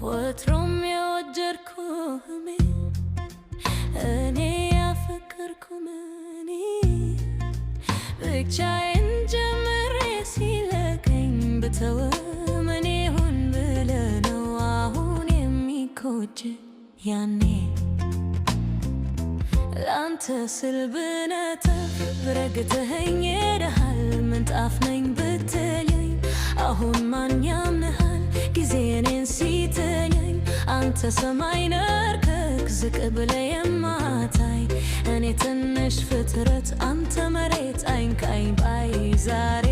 ወትሮም የወደድኩህ እኔ ያፈቀርኩህ እኔ ብቻዬን ጀምሬ ሲለቀኝ ብተውህ ምን ይሁን ብለህ ነው አሁን የሚቆጭህ ያኔ ላንተ ስል ብነጥፍ ረግተኸኝ ሄደሃል ምንጣፍ ነኝ ብትለኝ አሁን ማን ያምንሃል ጊዜ እኔን ሲጥለኝ አንተ ሰማይ ነርከክ ዝቅ ብለህ የማታይ እኔ ትንሽ ፍጥረት አንተ መሬት አይንካኝ ባይ ዛሬ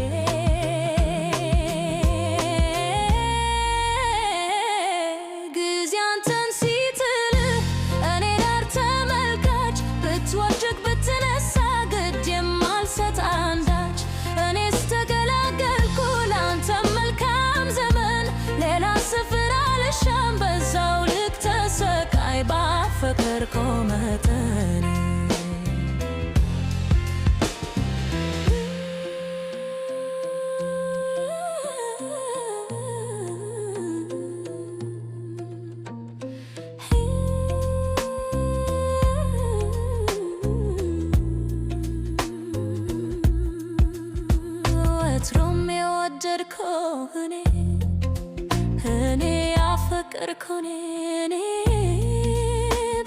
ጊዜ አንተን ሲጥልህ እኔ ዳር ተመልካች ብትወድቅ ብትነሳ ግድ የማልሰጥ አንዳች እኔስ ተገላገልኩ ላንተ መልካም ዘመን ሌላ ስፍራ ልሻም በዛው ልክ ተሰቃይ ባፈቀርከው መጠን ወትሮም የወደድኩህ እኔ ያፈቀርኩህ እኔ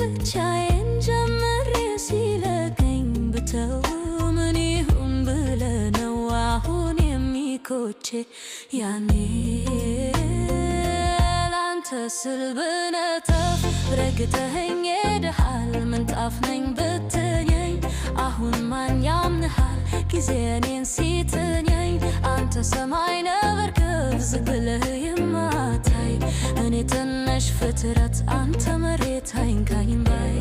ብቻዬን ጀምሬ ሲለቀኝ ብተውህ ምን ይሁን ብለህ ነው አሁን የሚቆጭህ ያኔ ላንተ ስል ብነጥፍ ረግጠኸኝ ሄደሃል ምንጣፍ ነኝ ብትለኝ አሁን ማን ያምንሃል ጊዜ እኔን ሲጥለኝ አንተ ሰማይ ነበርክህ ዝቅ ብለህ የማታይ እኔ ትንሽ ፍጥረት አንተ መሬት አይንካኝ ባይ